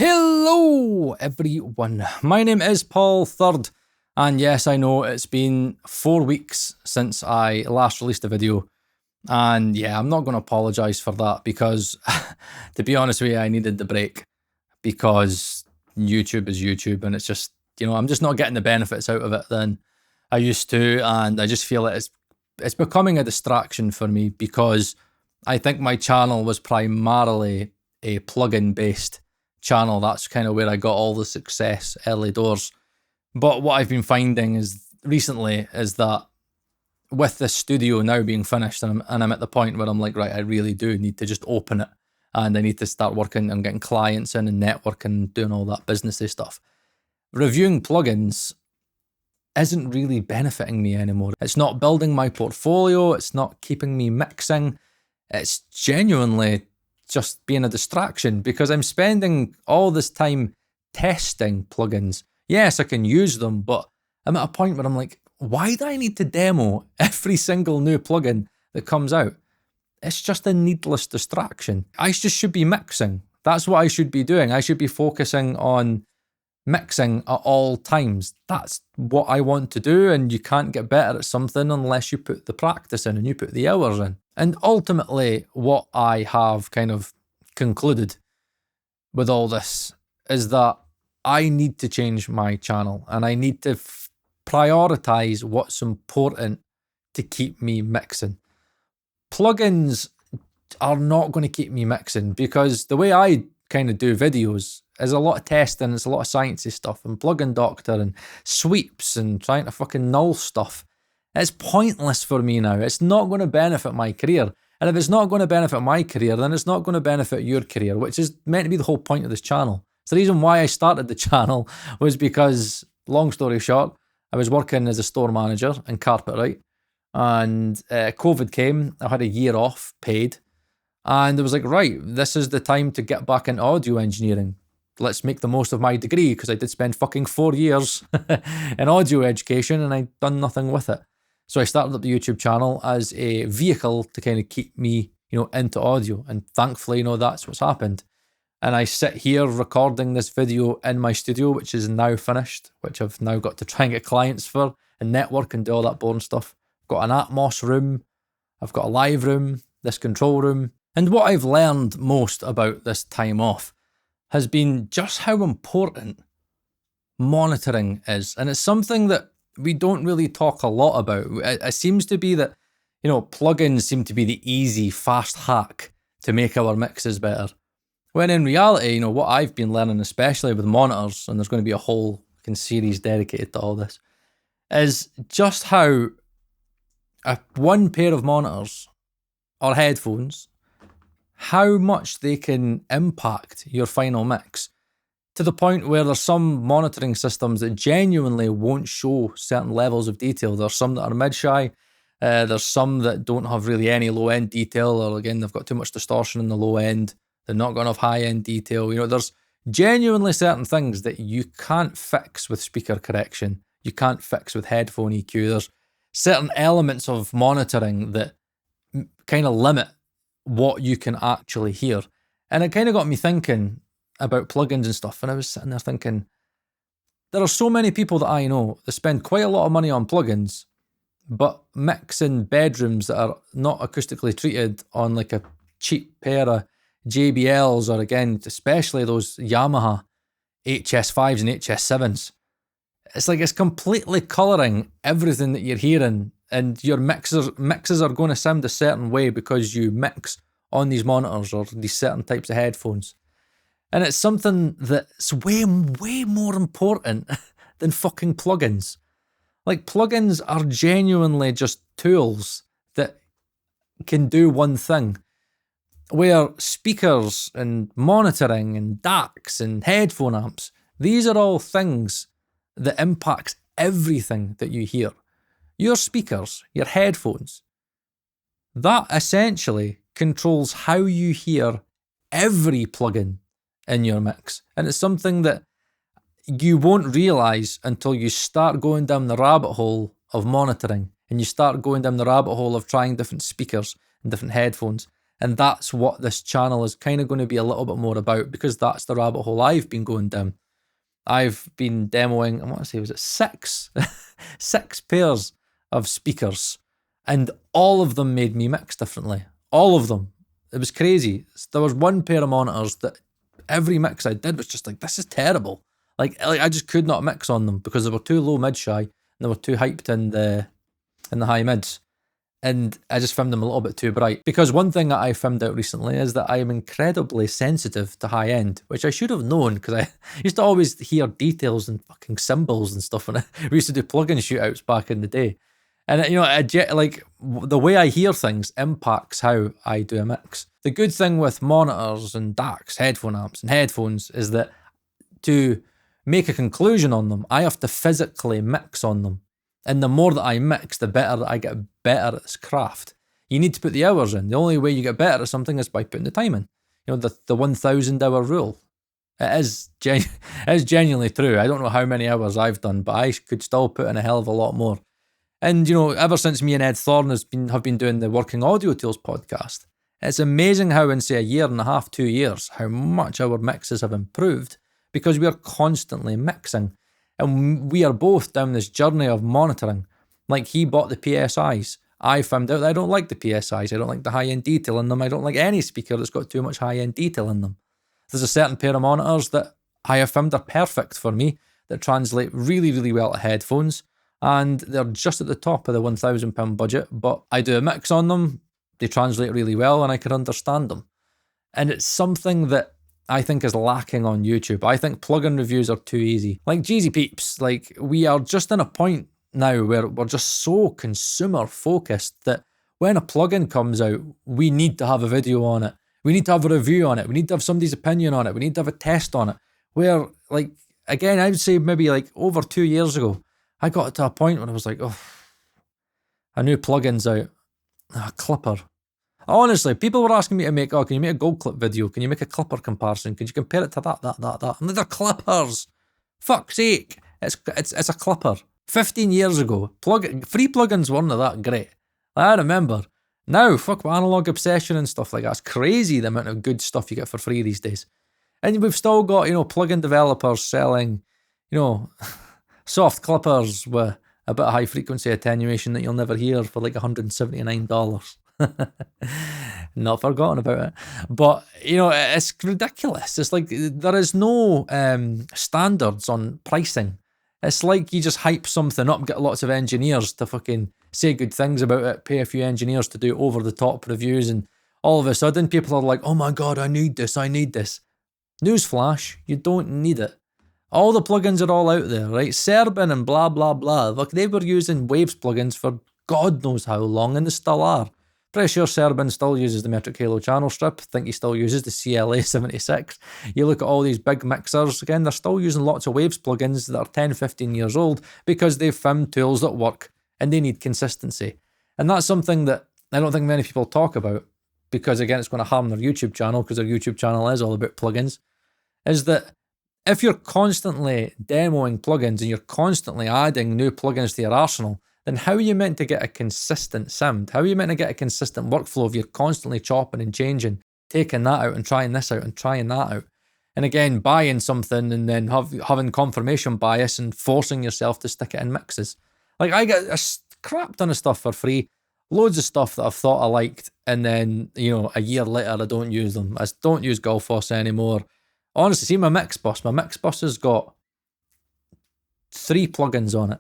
Hello everyone, my name is Paul Third, and yes, I know it's been 4 weeks since I last released a video, and yeah, I'm not going to apologise for that because to be honest with you, I needed the break because YouTube is YouTube and it's just, I'm just not getting the benefits out of it than I used to, and I just feel it's becoming a distraction for me because I think my channel was primarily a plugin based channel. That's kind of where I got all the success early doors. But what I've been finding is recently is that with the studio now being finished and I'm at the point where I'm like, right, I really do need to just open it and I need to start working on getting clients in and networking, doing all that businessy stuff. Reviewing plugins isn't really benefiting me anymore. It's not building my portfolio. It's not keeping me mixing. It's genuinely just being a distraction because I'm spending all this time testing plugins. Yes, I can use them, but I'm at a point where I'm like, why do I need to demo every single new plugin that comes out? It's just a needless distraction. I just should be mixing. That's what I should be doing. I should be focusing on mixing at all times. That's what I want to do, and you can't get better at something unless you put the practice in and you put the hours in. And ultimately, what I have kind of concluded with all this is that I need to change my channel and I need to prioritize what's important to keep me mixing. Plugins are not going to keep me mixing because the way I kind of do videos is a lot of testing, it's a lot of sciencey stuff and plugindoctor and sweeps and trying to fucking null stuff. It's pointless for me now. It's not going to benefit my career. And if it's not going to benefit my career, then it's not going to benefit your career, which is meant to be the whole point of this channel. So the reason why I started the channel was because, long story short, I was working as a store manager in Carpetright and COVID came. I had a year off paid. And I was like, right, this is the time to get back into audio engineering. Let's make the most of my degree because I did spend fucking 4 years in audio education and I'd done nothing with it. So I started up the YouTube channel as a vehicle to kind of keep me, into audio. And thankfully, that's what's happened. And I sit here recording this video in my studio, which is now finished, which I've now got to try and get clients for and network and do all that boring stuff. I've got an Atmos room. I've got a live room, this control room. And what I've learned most about this time off has been just how important monitoring is. And it's something that we don't really talk a lot about. It seems to be that, plugins seem to be the easy, fast hack to make our mixes better. When in reality, what I've been learning, especially with monitors, and there's going to be a whole series dedicated to all this, is just how one pair of monitors or headphones, how much they can impact your final mix, to the point where there's some monitoring systems that genuinely won't show certain levels of detail. There's some that are mid-shy, there's some that don't have really any low-end detail, or again, they've got too much distortion in the low end, they're not got enough high-end detail. There's genuinely certain things that you can't fix with speaker correction, you can't fix with headphone EQ. There's certain elements of monitoring that kind of limit what you can actually hear. And it kind of got me thinking about plugins and stuff, and I was sitting there thinking, there are so many people that I know that spend quite a lot of money on plugins, but mix in bedrooms that are not acoustically treated on like a cheap pair of JBLs, or again, especially those Yamaha HS5s and HS7s. It's like it's completely colouring everything that you're hearing, and your mixes are going to sound a certain way because you mix on these monitors or these certain types of headphones. And it's something that's way, way more important than fucking plugins. Like, plugins are genuinely just tools that can do one thing. Where speakers and monitoring and DACs and headphone amps, these are all things that impacts everything that you hear. Your speakers, your headphones, that essentially controls how you hear every plugin in your mix. And it's something that you won't realise until you start going down the rabbit hole of monitoring and you start going down the rabbit hole of trying different speakers and different headphones And that's what this channel is kind of going to be a little bit more about, because that's the rabbit hole I've been going down. I've been demoing, I want to say, was it six pairs of speakers, and all of them made me mix differently. All of them. It was crazy. There was one pair of monitors that every mix I did was just like, this is terrible. Like I just could not mix on them because they were too low mid shy and they were too hyped in the high mids. And I just found them a little bit too bright. Because one thing that I found out recently is that I am incredibly sensitive to high end, which I should have known, because I used to always hear details and fucking symbols and stuff when we used to do plugin shootouts back in the day. And like the way I hear things impacts how I do a mix. The good thing with monitors and DACs, headphone amps and headphones is that to make a conclusion on them, I have to physically mix on them. And the more that I mix, the better that I get better at this craft. You need to put the hours in. The only way you get better at something is by putting the time in. You know, the 1,000 hour rule. It is genuinely true. I don't know how many hours I've done, but I could still put in a hell of a lot more. And, you know, ever since me and Ed Thorne have been doing the Working Audio Tools podcast, it's amazing how in, say, a year and a half, 2 years, how much our mixes have improved, because we are constantly mixing. And we are both down this journey of monitoring. Like, he bought the PSIs. I found out that I don't like the PSIs. I don't like the high-end detail in them. I don't like any speaker that's got too much high-end detail in them. There's a certain pair of monitors that I have found are perfect for me, that translate really, really well to headphones. And they're just at the top of the £1,000 budget. But I do a mix on them. They translate really well and I can understand them. And it's something that I think is lacking on YouTube. I think plugin reviews are too easy. Like, Jeezy peeps, like, we are just in a point now where we're just so consumer focused that when a plugin comes out, we need to have a video on it. We need to have a review on it. We need to have somebody's opinion on it. We need to have a test on it. Where, like, again, I would say maybe like over 2 years ago, I got to a point when I was like, oh, a new plugin's out. A clipper. Honestly, people were asking me to make, can you make a gold clip video? Can you make a clipper comparison? Can you compare it to that? And they're clippers. Fuck's sake. It's a clipper. 15 years ago, free plugins weren't that great. I remember. Now, fuck with Analog Obsession and stuff like that. It's crazy the amount of good stuff you get for free these days. And we've still got, plugin developers selling, soft clippers with a bit of high frequency attenuation that you'll never hear for like $179. Not forgotten about it. But, it's ridiculous. It's like there is no standards on pricing. It's like you just hype something up, get lots of engineers to fucking say good things about it, pay a few engineers to do over-the-top reviews, and all of a sudden people are like, oh my god, I need this. Newsflash, you don't need it. All the plugins are all out there, right? Serbin and blah, blah, blah. Look, they were using Waves plugins for God knows how long, and they still are. Pretty sure Serbin still uses the Metric Halo channel strip. I think he still uses the CLA 76. You look at all these big mixers, again, they're still using lots of Waves plugins that are 10, 15 years old because they've found tools that work and they need consistency. And that's something that I don't think many people talk about because, again, it's going to harm their YouTube channel because their YouTube channel is all about plugins, is that if you're constantly demoing plugins and you're constantly adding new plugins to your arsenal, then how are you meant to get a consistent sound? How are you meant to get a consistent workflow if you're constantly chopping and changing, taking that out and trying this out and trying that out? And again, buying something and then having confirmation bias and forcing yourself to stick it in mixes. Like, I get a crap ton of stuff for free, loads of stuff that I've thought I liked, and then, a year later I don't use them. I don't use Gullfoss anymore. Honestly, see my mix bus has got 3 plugins on it.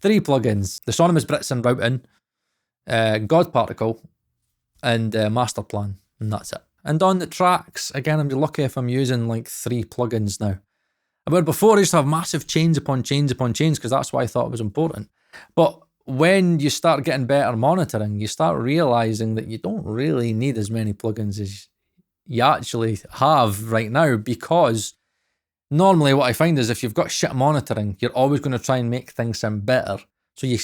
3 plugins. The Sonymous Brits and Routing, God Particle, and Master Plan, and that's it. And on the tracks, again, I'm lucky if I'm using like 3 plugins now. But before I used to have massive chains upon chains upon chains because that's what I thought was important. But when you start getting better monitoring, you start realizing that you don't really need as many plugins as you actually have right now, because normally what I find is if you've got shit monitoring, you're always going to try and make things sound better. So you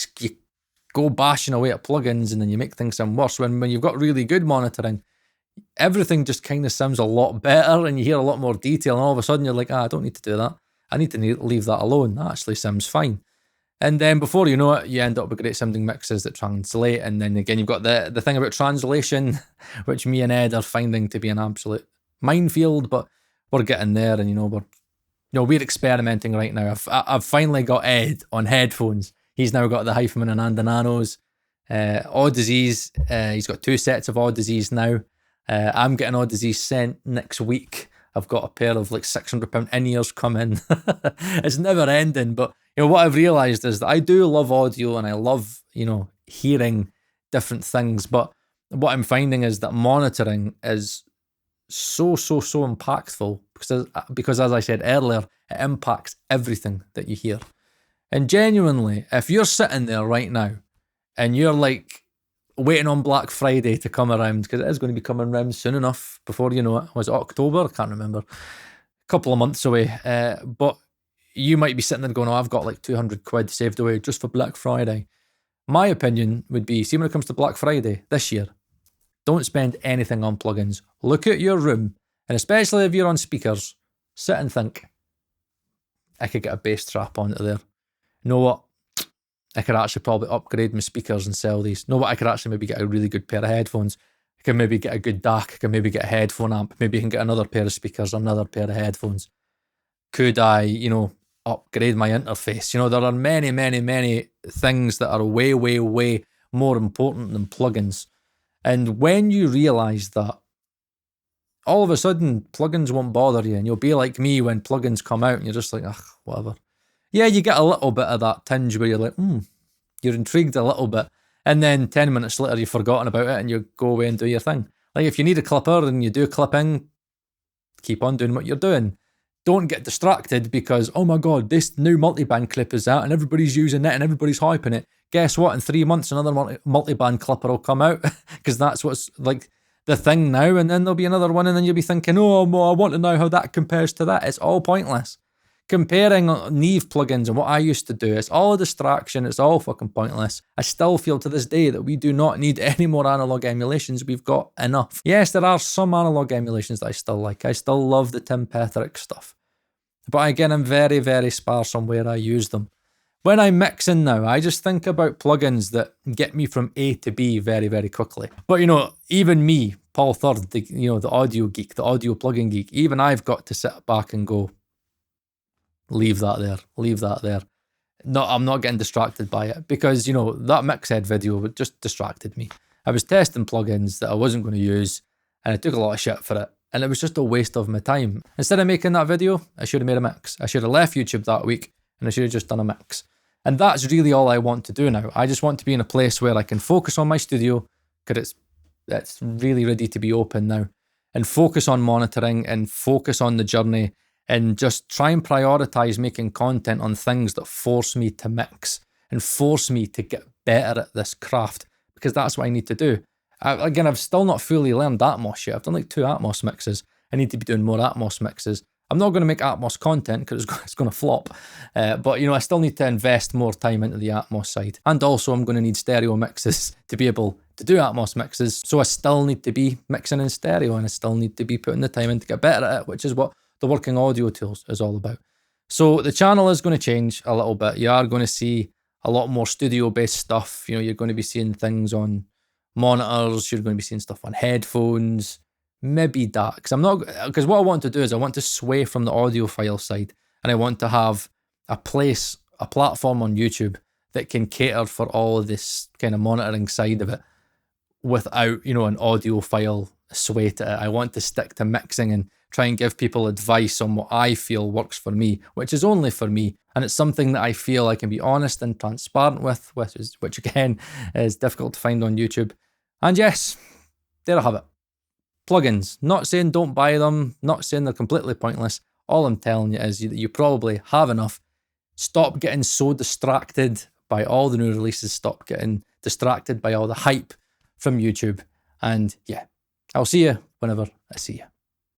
go bashing away at plugins and then you make things sound worse. When you've got really good monitoring, everything just kind of sounds a lot better and you hear a lot more detail, and all of a sudden you're like, I don't need to do that. I need to leave that alone. That actually sounds fine. And then before you know it, you end up with great sounding mixes that translate. And then again, you've got the thing about translation, which me and Ed are finding to be an absolute minefield, but we're getting there. And we're experimenting right now. I've finally got Ed on headphones. He's now got the Hyphaman and Nanos. Odysseys, he's got 2 sets of Odysseys now. I'm getting Odysseys sent next week. I've got a pair of like £600 in-ears coming. It's never ending, but what I've realised is that I do love audio and I love, hearing different things. But what I'm finding is that monitoring is so impactful because as I said earlier, it impacts everything that you hear. And genuinely, if you're sitting there right now and you're like waiting on Black Friday to come around, because it is going to be coming around soon enough, before you know it. Was it October? I can't remember. A couple of months away. But you might be sitting there going, I've got like 200 quid saved away just for Black Friday. My opinion would be, see, when it comes to Black Friday this year, don't spend anything on plugins. Look at your room, and especially if you're on speakers, sit and think, I could get a bass trap onto there. You know what? I could actually probably upgrade my speakers and sell these. You know what? I could actually maybe get a really good pair of headphones. I can maybe get a good DAC. I can maybe get a headphone amp. Maybe you can get another pair of speakers, another pair of headphones. Could I, upgrade my interface? There are many things that are way more important than plugins. And when you realise that, all of a sudden, plugins won't bother you, and you'll be like me when plugins come out and you're just like, whatever. Yeah, you get a little bit of that tinge where you're like, you're intrigued a little bit. And then 10 minutes later, you've forgotten about it and you go away and do your thing. Like if you need a clipper and you do clipping, keep on doing what you're doing. Don't get distracted because, oh my God, this new multiband clip is out and everybody's using it and everybody's hyping it. Guess what? In 3 months, another multiband clipper will come out because that's what's like the thing now. And then there'll be another one and then you'll be thinking, I want to know how that compares to that. It's all pointless. Comparing Neve plugins and what I used to do, it's all a distraction. It's all fucking pointless. I still feel to this day that we do not need any more analog emulations. We've got enough. Yes, there are some analog emulations that I still like. I still love the Tim Petherick stuff. But again, I'm very sparse on where I use them. When I'm mixing now, I just think about plugins that get me from A to B very quickly. But even me, Paul Third, the audio geek, the audio plugin geek, even I've got to sit back and go, leave that there. No, I'm not getting distracted by it because, that Mixhead video just distracted me. I was testing plugins that I wasn't going to use and I took a lot of shit for it. And it was just a waste of my time. Instead of making that video, I should have made a mix. I should have left YouTube that week and I should have just done a mix. And that's really all I want to do now. I just want to be in a place where I can focus on my studio because it's really ready to be open now. And focus on monitoring and focus on the journey and just try and prioritize making content on things that force me to mix and force me to get better at this craft because that's what I need to do. I've still not fully learned Atmos yet. I've done like 2 Atmos mixes. I need to be doing more Atmos mixes. I'm not going to make Atmos content because it's going to flop. But, I still need to invest more time into the Atmos side. And also I'm going to need stereo mixes to be able to do Atmos mixes. So I still need to be mixing in stereo and I still need to be putting the time in to get better at it, which is what the Working Audio Tools is all about. So the channel is going to change a little bit. You are going to see a lot more studio-based stuff. You're going to be seeing things on monitors, you're going to be seeing stuff on headphones, maybe DACs. Because what I want to do is I want to sway from the audiophile side and I want to have a platform on YouTube that can cater for all of this kind of monitoring side of it without, an audiophile sway to it. I want to stick to mixing and try and give people advice on what I feel works for me, which is only for me. And it's something that I feel I can be honest and transparent with, which again is difficult to find on YouTube. And yes, there I have it. Plugins. Not saying don't buy them, not saying they're completely pointless. All I'm telling you is that you probably have enough. Stop getting so distracted by all the new releases. Stop getting distracted by all the hype from YouTube. And yeah, I'll see you whenever I see you.